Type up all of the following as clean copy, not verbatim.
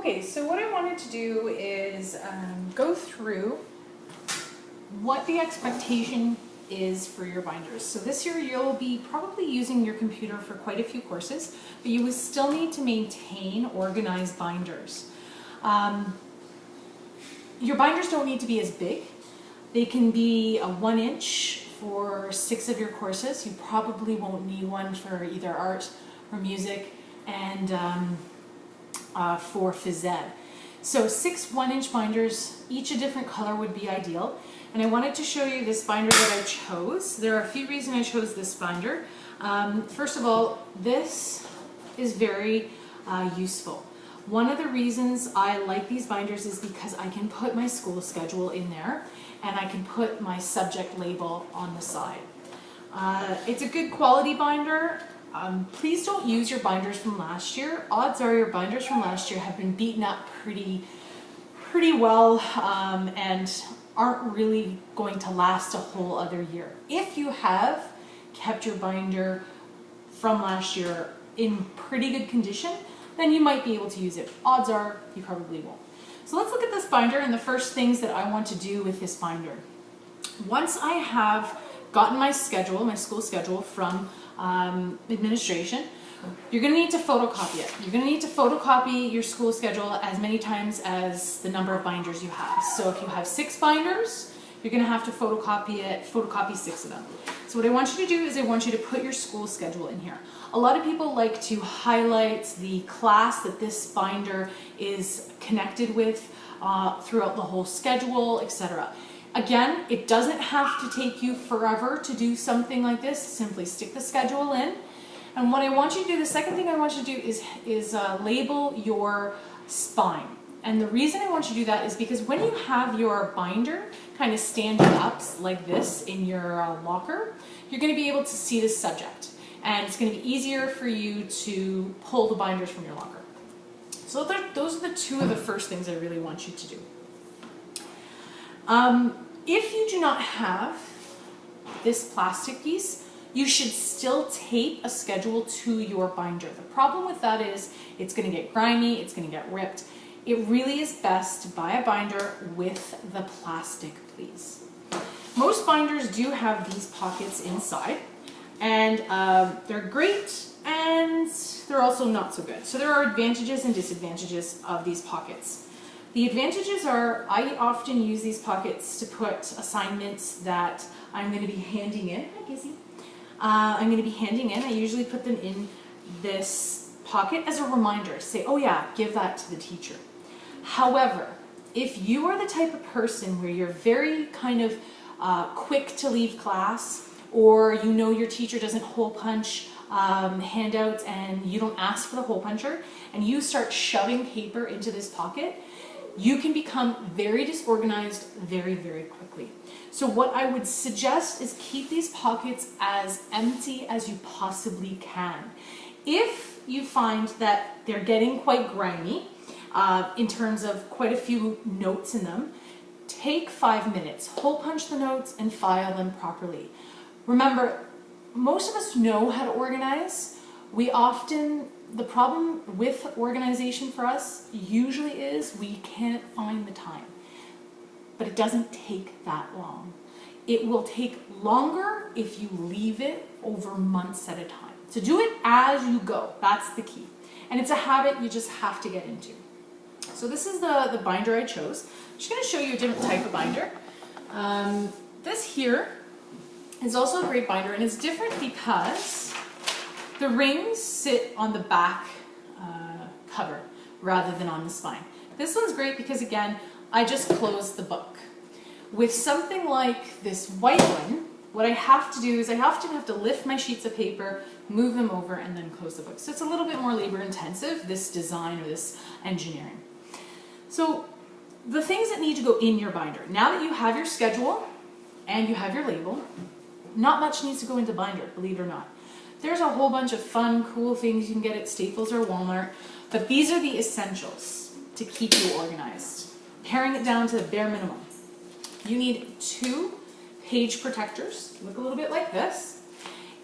Okay, so what I wanted to do is go through what the expectation is for your binders. So this year you'll be probably using your computer for quite a few courses, but you will still need to maintain organized binders. Your binders don't need to be as big. They can be a 1 inch for 6 of your courses. You probably won't need one for either art or music and for phys ed. So 6 1-inch binders, each a different color would be ideal. And I wanted to show you this binder that I chose. There are a few reasons I chose this binder. First of all, this is very useful. One of the reasons I like these binders is because I can put my school schedule in there and I can put my subject label on the side. It's a good quality binder. Please don't use your binders from last year. Odds are your binders from last year have been beaten up pretty well and aren't really going to last a whole other year. If you have kept your binder from last year in pretty good condition, then you might be able to use it. Odds are you probably won't. So let's look at this binder and the first things that I want to do with this binder. Once I have gotten my schedule, my school schedule from administration, you're going to need to photocopy it. You're going to need to photocopy your school schedule as many times as the number of binders you have. So if you have 6 binders, you're going to have to photocopy 6 of them. So what I want you to do is I want you to put your school schedule in here. A lot of people like to highlight the class that this binder is connected with throughout the whole schedule, etc. Again, it doesn't have to take you forever to do something like this. Simply stick the schedule in. And what I want you to do, the second thing I want you to do is label your spine. And the reason I want you to do that is because when you have your binder kind of standing up like this in your locker, you're going to be able to see the subject. And it's going to be easier for you to pull the binders from your locker. So those are the 2 of the first things I really want you to do. If you do not have this plastic piece, you should still tape a schedule to your binder. The problem with that is it's going to get grimy, it's going to get ripped. It really is best to buy a binder with the plastic, please. Most binders do have these pockets inside, and they're great and they're also not so good. So there are advantages and disadvantages of these pockets. The advantages are I often use these pockets to put assignments that I'm going to be handing in. Hi, Gizzy. I'm going to be handing in. I usually put them in this pocket as a reminder. Say, oh yeah, give that to the teacher. However, if you are the type of person where you're very kind of quick to leave class, or you know your teacher doesn't hole punch handouts and you don't ask for the hole puncher, and you start shoving paper into this pocket, you can become very disorganized very, very quickly. So what I would suggest is keep these pockets as empty as you possibly can. If you find that they're getting quite grimy, in terms of quite a few notes in them, take 5 minutes, hole punch the notes and file them properly. Remember, most of us know how to organize. The problem with organization for us usually is we can't find the time. But it doesn't take that long. It will take longer if you leave it over months at a time. So do it as you go. That's the key. And it's a habit you just have to get into. So this is the binder I chose. I'm just going to show you a different type of binder. This here is also a great binder, and it's different because the rings sit on the back cover rather than on the spine. This one's great because, again, I just closed the book. With something like this white one, what I have to do is I often have to lift my sheets of paper, move them over, and then close the book. So it's a little bit more labor intensive, this design or this engineering. So the things that need to go in your binder, now that you have your schedule and you have your label, not much needs to go into binder, believe it or not. There's a whole bunch of fun, cool things you can get at Staples or Walmart, but these are the essentials to keep you organized. Paring it down to the bare minimum. You need 2 page protectors, look a little bit like this,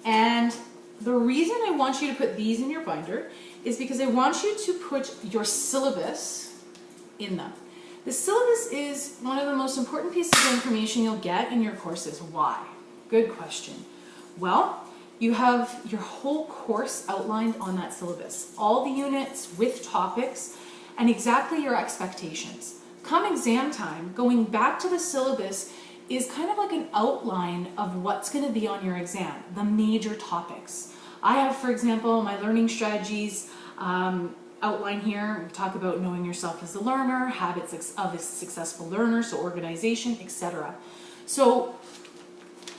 and the reason I want you to put these in your binder is because I want you to put your syllabus in them. The syllabus is one of the most important pieces of information you'll get in your courses. Why? Good question. Well, you have your whole course outlined on that syllabus, all the units with topics and exactly your expectations. Come exam time, going back to the syllabus is kind of like an outline of what's going to be on your exam, the major topics. I have, for example, my learning strategies outline here. We talk about knowing yourself as a learner, habits of a successful learner, so organization, etc. So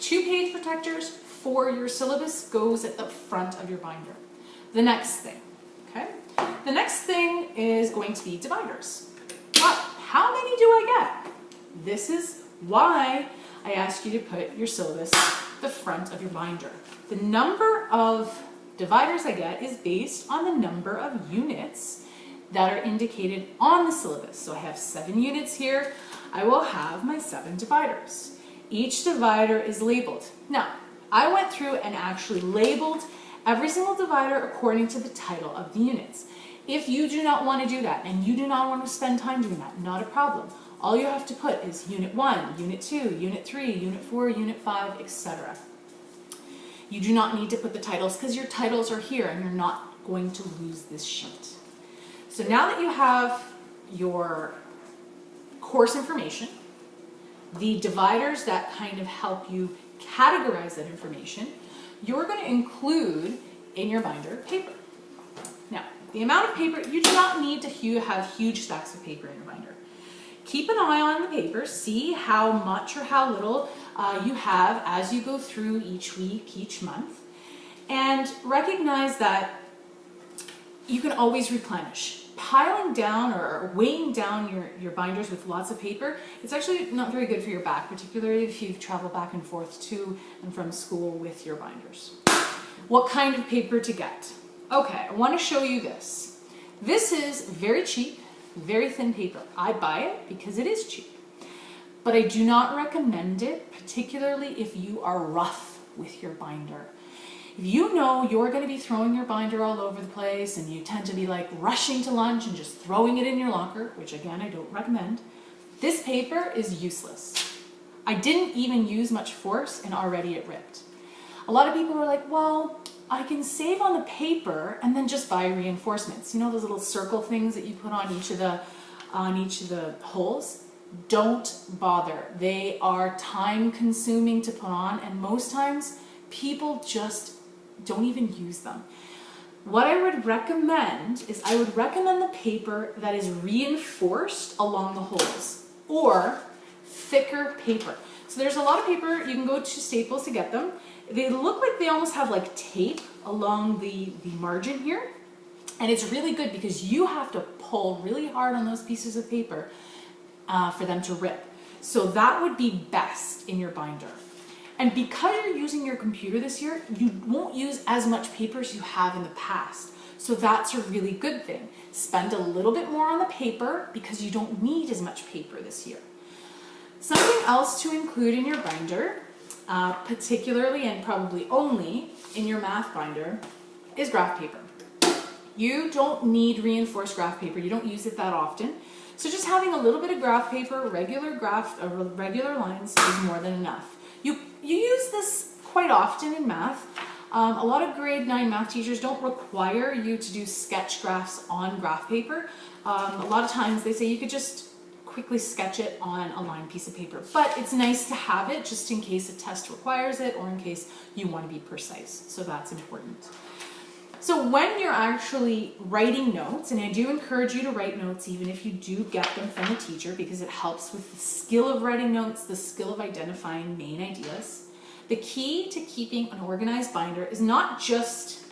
2 page protectors for your syllabus goes at the front of your binder. The next thing, okay? The next thing is going to be dividers. Well, how many do I get? This is why I ask you to put your syllabus the front of your binder. The number of dividers I get is based on the number of units that are indicated on the syllabus. So I have 7 units here. I will have my 7 dividers. Each divider is labeled. Now, I went through and actually labeled every single divider according to the title of the units. If you do not want to do that and you do not want to spend time doing that, not a problem. All you have to put is Unit 1, Unit 2, Unit 3, Unit 4, Unit 5, etc. You do not need to put the titles because your titles are here and you're not going to lose this sheet. So now that you have your course information, the dividers that kind of help you categorize that information, you're going to include in your binder paper. Now, the amount of paper, you do not need to have huge stacks of paper in your binder. Keep an eye on the paper, see how much or how little you have as you go through each week, each month, and recognize that you can always replenish. Piling down or weighing down your binders with lots of paper, it's actually not very good for your back, particularly if you travel back and forth to and from school with your binders. What kind of paper to get? Okay, I want to show you this. This is very cheap, very thin paper. I buy it because it is cheap, but I do not recommend it, particularly if you are rough with your binder. If you know you're going to be throwing your binder all over the place and you tend to be like rushing to lunch and just throwing it in your locker, which again I don't recommend, this paper is useless. I didn't even use much force and already it ripped. A lot of people are like, well, I can save on the paper and then just buy reinforcements. You know those little circle things that you put on each of the holes? Don't bother. They are time consuming to put on and most times people just don't even use them. What I would recommend is I would recommend the paper that is reinforced along the holes or thicker paper. So there's a lot of paper, you can go to Staples to get them. They look like they almost have like tape along the margin here. And it's really good because you have to pull really hard on those pieces of paper for them to rip. So that would be best in your binder. And because you're using your computer this year, you won't use as much paper as you have in the past. So that's a really good thing. Spend a little bit more on the paper because you don't need as much paper this year. Something else to include in your binder, particularly and probably only in your math binder, is graph paper. You don't need reinforced graph paper. You don't use it that often. So just having a little bit of graph paper, regular lines is more than enough. You use this quite often in math. A lot of grade 9 math teachers don't require you to do sketch graphs on graph paper. A lot of times they say you could just quickly sketch it on a lined piece of paper, but it's nice to have it just in case a test requires it or in case you want to be precise. So that's important. So when you're actually writing notes, and I do encourage you to write notes even if you do get them from a teacher because it helps with the skill of writing notes, the skill of identifying main ideas. The key to keeping an organized binder is not just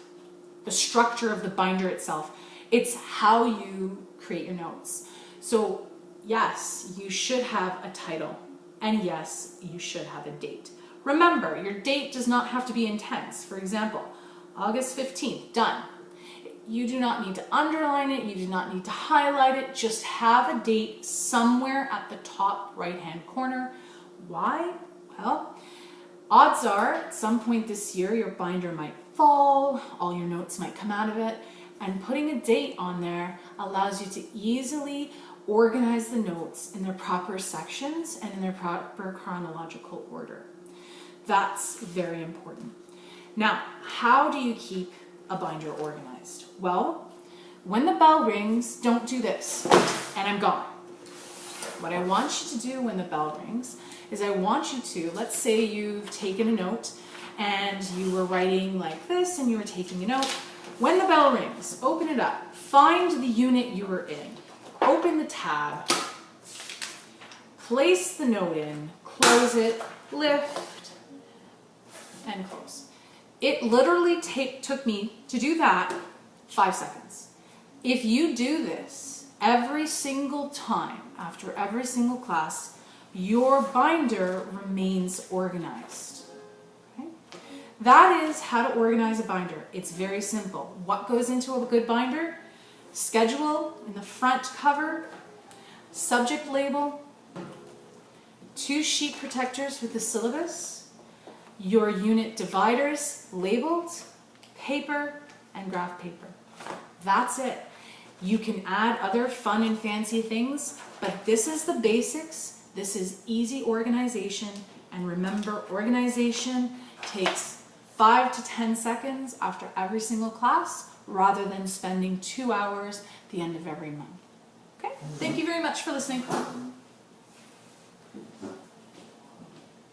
the structure of the binder itself, it's how you create your notes. So yes, you should have a title, and yes, you should have a date. Remember, your date does not have to be intense. For example, August 15th, done. You do not need to underline it, you do not need to highlight it, just have a date somewhere at the top right-hand corner. Why? Well, odds are at some point this year your binder might fall, all your notes might come out of it. And putting a date on there allows you to easily organize the notes in their proper sections and in their proper chronological order. That's very important. Now, how do you keep a binder organized? Well, when the bell rings, don't do this, and I'm gone. What I want you to do when the bell rings is I want you to, let's say you've taken a note and you were writing like this and you were taking a note. When the bell rings, open it up, find the unit you were in, open the tab, place the note in, close it, lift, and close. It literally took me to do that 5 seconds. If you do this every single time, after every single class, your binder remains organized. Okay? That is how to organize a binder. It's very simple. What goes into a good binder? Schedule in the front cover, subject label, 2 sheet protectors with the syllabus, your unit dividers labeled, paper, and graph paper. That's it. You can add other fun and fancy things, but this is the basics. This is easy organization. And remember, organization takes 5 to 10 seconds after every single class, rather than spending 2 hours at the end of every month. Okay? Thank you very much for listening.